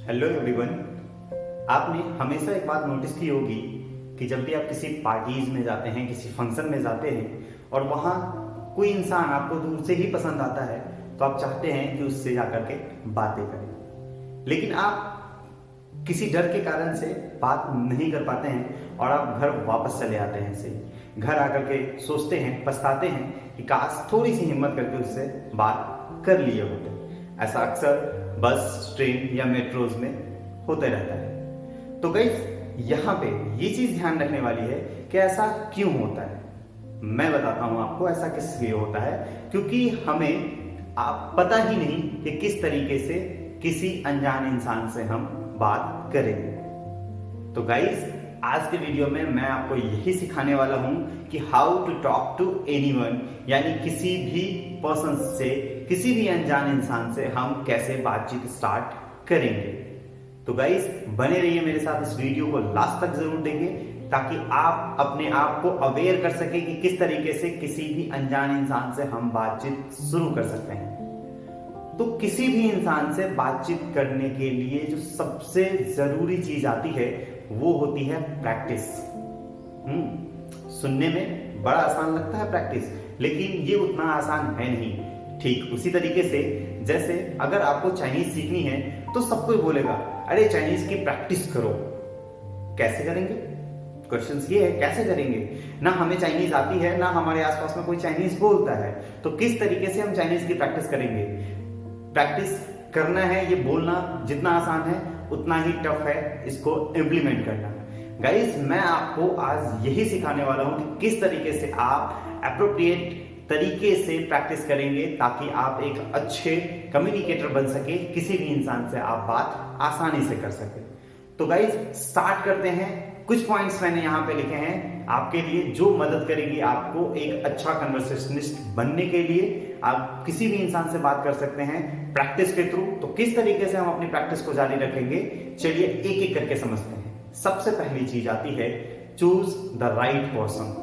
Hello everyone. आपने हमेशा एक बात नोटिस की होगी कि जब भी आप किसी पार्टीज में जाते हैं, किसी फंक्शन में जाते हैं और वहाँ कोई इंसान आपको दूर से ही पसंद आता है तो आप चाहते हैं कि उससे जाकर के बातें करें, लेकिन आप किसी डर के कारण से बात नहीं कर पाते हैं और आप घर वापस चले आते हैं। ऐसे घर आकर के सोचते हैं, पछताते हैं कि काश थोड़ी सी हिम्मत करके उससे बात कर लिए होते। ऐसा अक्सर बस, ट्रेन या मेट्रोज में होते रहता है। तो गाइस, यहाँ पे ये चीज ध्यान रखने वाली है कि ऐसा क्यों होता है। मैं बताता हूं आपको ऐसा किस लिए होता है, क्योंकि हमें आप पता ही नहीं कि किस तरीके से किसी अनजान इंसान से हम बात करेंगे। तो गाइस, आज के वीडियो में मैं आपको यही सिखाने वाला हूं कि how to talk to anyone, यानी किसी भी पर्सन से, किसी भी अनजान इंसान से हम कैसे बातचीत स्टार्ट करेंगे। तो गाइस, बने रहिए मेरे साथ, इस वीडियो को लास्ट तक जरूर देंगे ताकि आप अपने आप को अवेयर कर सके कि किस तरीके से किसी भी अनजान इंसान से हम बातचीत शुरू कर सकते हैं। तो किसी भी इंसान से बातचीत करने के लिए जो सबसे जरूरी चीज आती है वो होती है प्रैक्टिस। सुनने में बड़ा आसान लगता है प्रैक्टिस, लेकिन ये उतना आसान है नहीं। ठीक उसी तरीके से जैसे अगर आपको चाइनीज सीखनी है तो सब कोई बोलेगा अरे चाइनीज की प्रैक्टिस करो। कैसे करेंगे? क्वेश्चन ये है, कैसे करेंगे? ना हमें चाइनीज आती है, ना हमारे आसपास में कोई चाइनीज बोलता है, तो किस तरीके से हम चाइनीज की प्रैक्टिस करेंगे? प्रैक्टिस करना है, ये बोलना जितना आसान है उतना ही टफ है इसको इम्प्लीमेंट करना। गाइस, मैं आपको आज यही सिखाने वाला हूं कि किस तरीके से आप एप्रोप्रिएट तरीके से प्रैक्टिस करेंगे ताकि आप एक अच्छे कम्युनिकेटर बन सके, किसी भी इंसान से आप बात आसानी से कर सके। तो गाइस, स्टार्ट करते हैं। कुछ पॉइंट्स मैंने यहाँ पे लिखे हैं आपके लिए जो मदद करेगी आपको एक अच्छा कन्वर्सेशनिस्ट बनने के लिए। आप किसी भी इंसान से बात कर सकते हैं प्रैक्टिस के थ्रू। तो किस तरीके से हम अपनी प्रैक्टिस को जारी रखेंगे, चलिए एक एक करके समझते हैं। सबसे पहली चीज आती है choose the right person.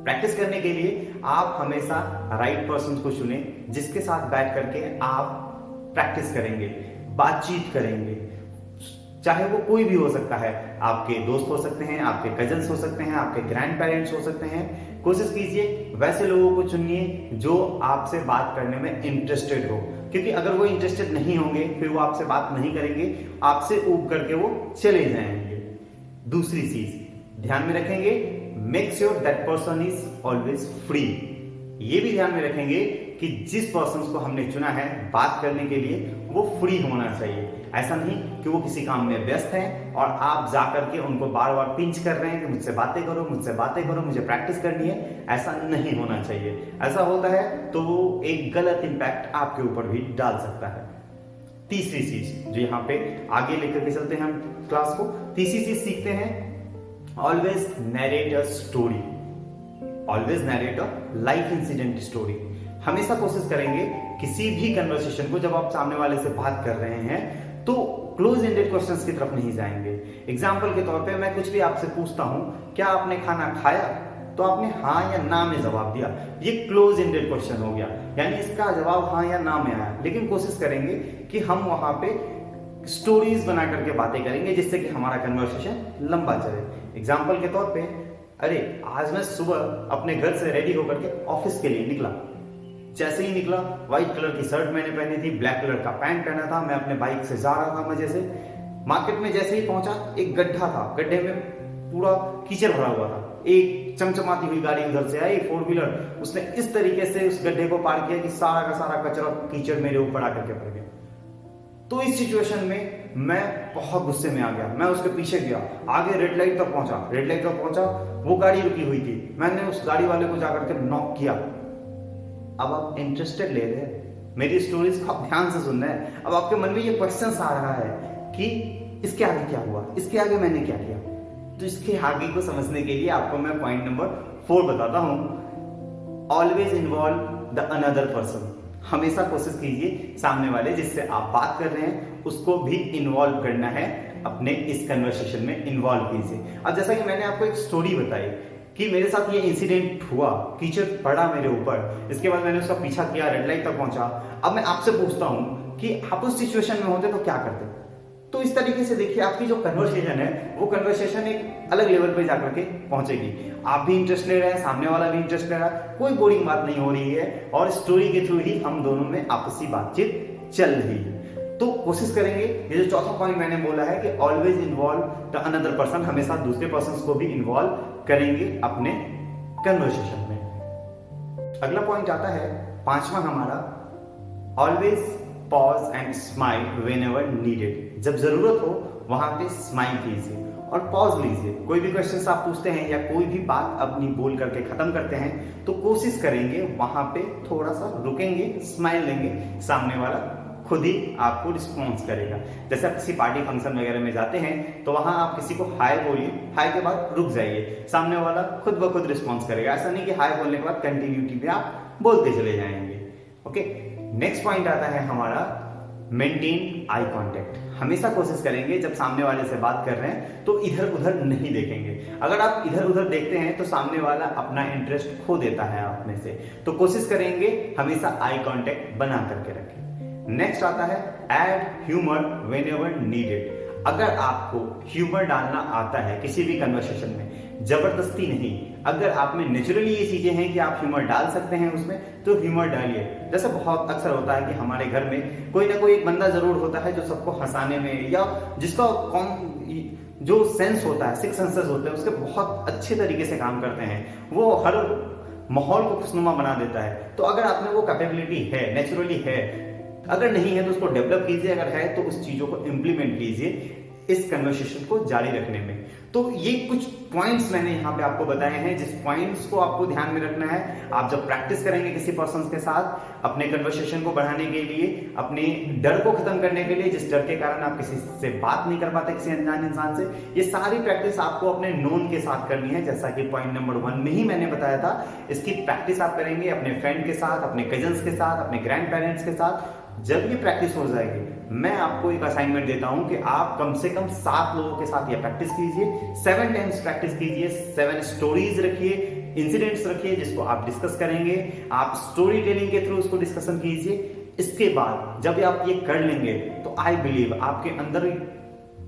Practice करने के लिए आप हमेशा राइट पर्सन को चुने जिसके साथ बैठ करके आप प्रैक्टिस करेंगे, बातचीत करेंगे। चाहे वो कोई भी हो सकता है, आपके दोस्त हो सकते हैं, आपके कजन्स हो सकते हैं, आपके ग्रैंड पेरेंट्स हो सकते हैं। कोशिश कीजिए वैसे लोगों को चुनिए जो आपसे बात करने में इंटरेस्टेड हो, क्योंकि अगर वो इंटरेस्टेड नहीं होंगे फिर वो आपसे बात नहीं करेंगे, आपसे ऊब करके वो चले जाएंगे। दूसरी चीज ध्यान में रखेंगे, make sure that person is always free. ये भी ध्यान में रखेंगे कि जिस पर्सन को हमने चुना है बात करने के लिए वो फ्री होना चाहिए। ऐसा नहीं कि वो किसी काम में व्यस्त हैं और आप जाकर के उनको बार बार पिंच कर रहे हैं कि मुझसे बातें करो, मुझसे बातें करो, मुझे प्रैक्टिस करनी है। ऐसा नहीं होना चाहिए। ऐसा होता है तो वो एक गलत इंपैक्ट आपके ऊपर भी डाल सकता है। तीसरी चीज जो यहाँ पे आगे लेकर के चलते हैं हम क्लास को, तीसरी चीज सीखते हैं, always narrate a story. Always narrate a life incident story. हमेशा कोशिश करेंगे किसी भी कन्वर्सेशन को जब आप सामने वाले से बात कर रहे हैं तो क्लोज एंडेड क्वेश्चंस की तरफ नहीं जाएंगे। एग्जाम्पल के तौर पे मैं कुछ भी आपसे पूछता हूं, क्या आपने खाना खाया? तो आपने हाँ या ना में जवाब दिया, ये क्लोज एंडेड क्वेश्चन हो गया, यानी इसका जवाब हाँ या ना में आया। लेकिन कोशिश करेंगे कि हम वहां पे स्टोरीज बना करके बातें करेंगे जिससे कि हमारा कन्वर्सेशन लंबा चले। एग्जाम्पल के तौर पे, अरे आज मैं सुबह अपने घर से रेडी होकर के ऑफिस के लिए निकला। जैसे ही निकला, व्हाइट कलर की शर्ट मैंने पहनी थी, ब्लैक कलर का पैंट पहना था, मैं अपने बाइक से जा रहा था मजे से। मार्केट में जैसे ही पहुंचा, एक गड्ढा था, गड्ढे में पूरा कीचड़ भरा हुआ था। एक चमचमाती हुई गाड़ी उधर से आई, 4 व्हीलर, उसने इस तरीके से उस गड्ढे को पार किया कि सारा का सारा कचरा, कीचड़ मेरे ऊपर आकर के पड़ गया। तो इस सिचुएशन में मैं बहुत गुस्से में आ गया। मैं उसके पीछे गया, आगे रेड लाइट तक पहुंचा। रेड लाइट तक पहुंचा, वो गाड़ी रुकी हुई थी, मैंने उस गाड़ी वाले को जाकर के नॉक किया। अब आप इंटरेस्टेड ले रहे हैं, मेरी स्टोरीज को आप ध्यान से सुन रहे हैं। अब आपके मन में ये क्वेश्चन आ रहा है कि इसके आगे क्या हुआ, इसके आगे मैंने क्या किया। तो इसके आगे को समझने के लिए आपको मैं पॉइंट नंबर 4 बताता हूं, always involve the another person. हमेशा कोशिश कीजिए सामने वाले जिससे आप बात कर रहे हैं उसको भी इन्वॉल्व करना है, अपने इस कन्वर्सेशन में इन्वॉल्व कीजिए। अब जैसा कि मैंने आपको एक स्टोरी बताई कि मेरे साथ ये इंसिडेंट हुआ, कीचड़ पड़ा मेरे ऊपर, इसके बाद मैंने उसका पीछा किया, रेड लाइट तक पहुंचा। अब मैं आपसे पूछता हूं कि आप उस सिचुएशन में होते तो क्या करते? तो इस तरीके से देखिए आपकी जो कन्वर्सेशन है वो कन्वर्सेशन एक अलग लेवल पे जाकर के पहुंचेगी। आप भी इंटरेस्ट ले रहे हैं, सामने वाला भी इंटरेस्ट ले रहा है, कोई बोरिंग बात नहीं हो रही है और स्टोरी के थ्रू ही हम दोनों में आपसी बातचीत चल रही है। तो कोशिश करेंगे, ये जो चौथा पॉइंट मैंने बोला है कि always involve the another person, हमेशा दूसरे पर्सन को भी इन्वॉल्व करेंगे अपने कन्वर्सेशन में। अगला पॉइंट आता है पांचवा हमारा, always pause and smile whenever needed. जब जरूरत हो वहां पे स्माइल कीजिए और पॉज लीजिए। कोई भी क्वेश्चन आप पूछते हैं या कोई भी बात अपनी बोल करके खत्म करते हैं तो कोशिश करेंगे वहां पे थोड़ा सा रुकेंगे, स्माइल लेंगे, सामने वाला खुद ही आपको रिस्पॉन्स करेगा। जैसे आप किसी पार्टी फंक्शन वगैरह में जाते हैं तो वहां आप किसी को हाय बोलिए, हाय के बाद रुक जाइए, सामने वाला खुद ब खुद रिस्पॉन्स करेगा। ऐसा नहीं कि हाय बोलने के बाद कंटिन्यूटी में आप बोलते चले जाएंगे। ओके, नेक्स्ट पॉइंट आता है हमारा मेंटेन आई कांटेक्ट। हमेशा कोशिश करेंगे जब सामने वाले से बात कर रहे हैं तो इधर उधर नहीं देखेंगे। अगर आप इधर उधर देखते हैं तो सामने वाला अपना इंटरेस्ट खो देता है आप में से, तो कोशिश करेंगे हमेशा आई कांटेक्ट बना करके रखें। नेक्स्ट आता है ऐड ह्यूमर व्हेनेवर नीडेड। अगर आपको ह्यूमर डालना आता है किसी भी कन्वर्सेशन में, जबरदस्ती नहीं, अगर आप में नेचुरली ये चीजें हैं कि आप ह्यूमर डाल सकते हैं उसमें, तो ह्यूमर डालिए। जैसे बहुत अक्सर होता है कि हमारे घर में कोई ना कोई एक बंदा जरूर होता है जो सबको हंसाने में, या जिसका जो सेंस होता है, सिक्स सेंसेस होते हैं, उसके बहुत अच्छे तरीके से काम करते हैं, वो हर माहौल को खुशनुमा बना देता है। तो अगर आप में वो कैपेबिलिटी है, नेचुरली है, अगर नहीं है तो उसको डेवलप कीजिए, अगर है तो उस चीजों को इंप्लीमेंट कीजिए इस कन्वर्सेशन को जारी रखने में। तो ये कुछ पॉइंट्स मैंने यहाँ पे आपको बताए हैं जिस पॉइंट्स को आपको ध्यान में रखना है। आप जब प्रैक्टिस करेंगे किसी पर्सन के साथ अपने कन्वर्सेशन को बढ़ाने के लिए, अपने डर को खत्म करने के लिए, जिस डर के कारण आप किसी से बात नहीं कर पाते, किसी अनजान इंसान से, ये सारी प्रैक्टिस आपको अपने नोन के साथ करनी है। जैसा कि पॉइंट नंबर 1 में ही मैंने बताया था, इसकी प्रैक्टिस आप करेंगे अपने फ्रेंड के साथ, अपने कजन्स के साथ, अपने ग्रैंड पेरेंट्स के साथ। जब ये प्रैक्टिस हो जाएगी, मैं आपको एक असाइनमेंट देता हूं कि आप कम से कम 7 लोगों के साथ ये प्रैक्टिस कीजिए, 7 टाइम्स प्रैक्टिस कीजिए, 7 स्टोरीज रखिए, इंसिडेंट्स रखिए जिसको आप डिस्कस करेंगे, आप स्टोरी टेलिंग के थ्रू उसको डिस्कशन कीजिए। इसके बाद जब आप ये कर लेंगे तो आई बिलीव आपके अंदर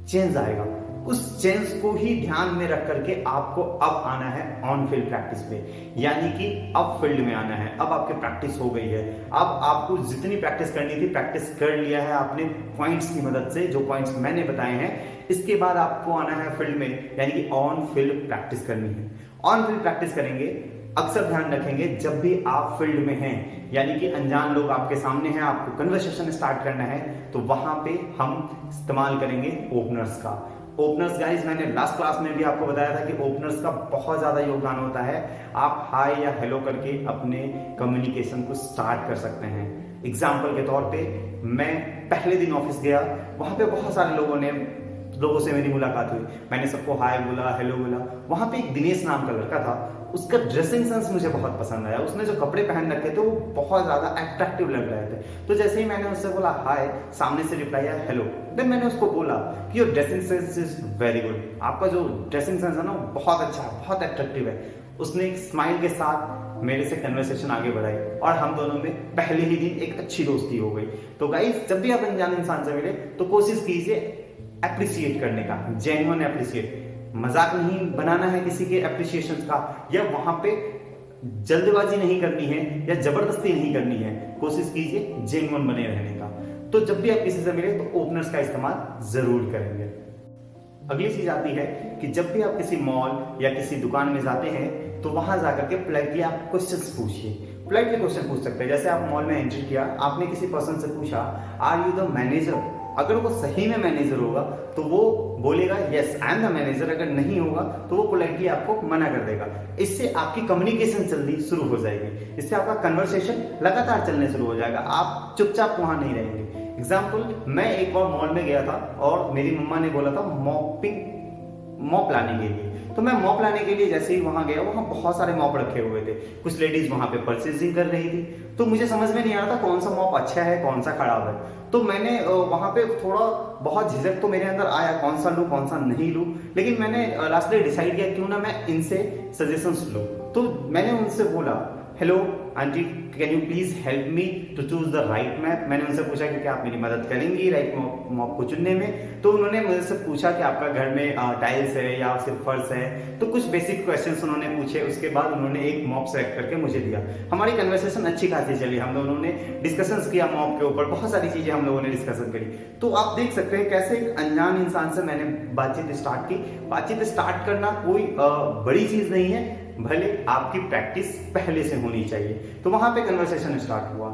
चेंज आएगा। उस चेंज को ही ध्यान में रख करके आपको अब आना है ऑन फील्ड प्रैक्टिस पे, यानी कि अब फील्ड में आना है। अब आपकी प्रैक्टिस हो गई है, अब आपको जितनी प्रैक्टिस करनी थी प्रैक्टिस कर लिया है आपने पॉइंट्स की मदद से, जो पॉइंट्स मैंने बताए हैं। इसके बाद आपको आना है फील्ड में, यानी कि ऑन फील्ड प्रैक्टिस करनी है। ऑन फील्ड प्रैक्टिस करेंगे, अक्सर ध्यान रखेंगे जब भी आप फील्ड में हैं, यानी कि अनजान लोग आपके सामने हैं, आपको कन्वर्सेशन स्टार्ट करना है, तो वहां पे हम इस्तेमाल करेंगे ओपनर्स का। ओपनर्स गाइस, मैंने लास्ट क्लास में भी आपको बताया था कि ओपनर्स का बहुत ज्यादा योगदान होता है। आप हाय या हेलो करके अपने कम्युनिकेशन को स्टार्ट कर सकते हैं। एग्जाम्पल के तौर पे, मैं पहले दिन ऑफिस गया, वहां पे बहुत सारे लोगों से मेरी मुलाकात हुई, मैंने सबको हाय बोला, हेलो बोला। वहां पे एक दिनेश नाम का लड़का था, उसका ड्रेसिंग सेंस मुझे बहुत पसंद आया। उसने जो कपड़े पहन रखे थे वो बहुत ज्यादा अट्रैक्टिव लग रहे थे। तो जैसे ही मैंने उससे बोला हाय, सामने से रिप्लाई आया हेलो, देन मैंने उसको बोला कि your dressing sense is very good, आपका जो ड्रेसिंग सेंस है ना बहुत अच्छा है, बहुत अट्रैक्टिव है। उसने एक स्माइल के साथ मेरे से कन्वर्सेशन आगे बढ़ाई और हम दोनों में पहले ही दिन एक अच्छी दोस्ती हो गई। तो गाइस, जब भी आप अनजान इंसान से मिले तो कोशिश कीजिए अप्रिशिएट करने का, जेन्युइन अप्रिशिएट। मजाक नहीं बनाना है किसी के अप्रिशिएशन का, या वहां पे जल्दबाजी नहीं करनी है या जबरदस्ती नहीं करनी है। कोशिश कीजिए जेन्युइन बने रहने का। तो जब भी आप किसी से मिले तो ओपनर्स का इस्तेमाल जरूर करेंगे। अगली चीज आती है कि जब भी आप किसी मॉल या किसी दुकान में जाते हैं तो वहां जाकर के पोलाइटली आप क्वेश्चंस पूछिए। पोलाइटली क्वेश्चन पूछ सकते हैं। जैसे आप मॉल में एंट्री किया, आपने किसी पर्सन से पूछा आर यू द मैनेजर। अगर वो सही में मैनेजर होगा तो वो बोलेगा yes I am the manager, अगर नहीं होगा तो वो पोलाइटली आपको मना कर देगा। इससे आपकी कम्युनिकेशन जल्दी शुरू हो जाएगी, इससे आपका कन्वर्सेशन लगातार चलने शुरू हो जाएगा, आप चुपचाप वहां नहीं रहेंगे। एग्जाम्पल, मैं एक बार मॉल में गया था और मेरी मम्मा ने बोला था मॉप लाने के लिए। तो मैं मॉप लाने के लिए जैसे ही वहां गया, वहां बहुत सारे मॉप रखे हुए थे। कुछ लेडीज वहां पे परचेजिंग कर रही थी, तो मुझे समझ में नहीं आ रहा था कौन सा मॉप अच्छा है कौन सा खराब है। तो मैंने वहां पे थोड़ा बहुत झिझक तो मेरे अंदर आया, कौन सा लूं कौन सा नहीं लूं, लेकिन मैंने लास्टली डिसाइड किया क्यों ना मैं इनसे सजेशंस लूं। तो मैंने उनसे बोला hello aunty can you please help me to choose the right map. मैंने उनसे पूछा कि क्या आप मेरी मदद करेंगी राइट मॉप को चुनने में। तो उन्होंने मुझसे पूछा कि आपका घर में टाइल्स है या सिर्फ फर्श है। तो कुछ बेसिक क्वेश्चंस उन्होंने पूछे, उसके बाद उन्होंने एक मॉप सेलेक्ट करके मुझे दिया। हमारी कन्वर्सेशन अच्छी खासी चली, हम लोगों ने डिस्कशंस किया मॉप के ऊपर, बहुत सारी चीजें हम लोगों ने डिस्कशन करी। तो आप देख सकते हैं कैसे एक अनजान इंसान से मैंने बातचीत स्टार्ट की। बातचीत स्टार्ट करना कोई बड़ी चीज नहीं है, भले आपकी प्रैक्टिस पहले से होनी चाहिए। तो वहां पे कन्वर्सेशन स्टार्ट हुआ।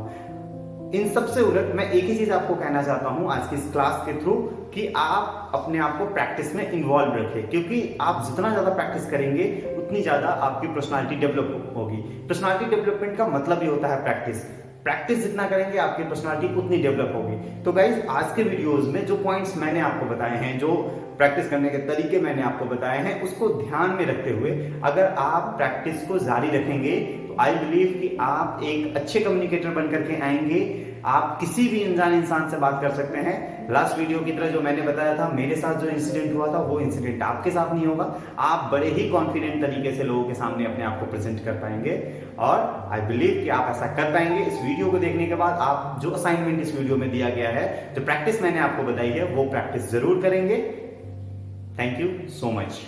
इन सबसे उलट मैं एक ही चीज आपको कहना चाहता हूं आज की इस क्लास के थ्रू कि आप अपने आप को प्रैक्टिस में इन्वॉल्व रखें, क्योंकि आप जितना ज्यादा प्रैक्टिस करेंगे उतनी ज्यादा आपकी पर्सनालिटी डेवलप होगी। पर्सनालिटी डेवलपमेंट का मतलब ही होता है प्रैक्टिस। प्रैक्टिस जितना करेंगे आपकी पर्सनालिटी उतनी डेवलप होगी। तो गाइज आज के वीडियोस में जो पॉइंट्स मैंने आपको बताए हैं, जो प्रैक्टिस करने के तरीके मैंने आपको बताए हैं, उसको ध्यान में रखते हुए अगर आप प्रैक्टिस को जारी रखेंगे तो आई बिलीव कि आप एक अच्छे कम्युनिकेटर बन करके आएंगे। आप किसी भी अनजान इंसान से बात कर सकते हैं। लास्ट वीडियो की तरह जो मैंने बताया था, मेरे साथ जो इंसिडेंट हुआ था वो इंसिडेंट आपके साथ नहीं होगा। आप बड़े ही कॉन्फिडेंट तरीके से लोगों के सामने अपने आप को प्रेजेंट कर पाएंगे और आई बिलीव कि आप ऐसा कर पाएंगे। इस वीडियो को देखने के बाद आप जो असाइनमेंट इस वीडियो में दिया गया है, जो प्रैक्टिस मैंने आपको बताई है, वो प्रैक्टिस जरूर करेंगे। Thank you so much.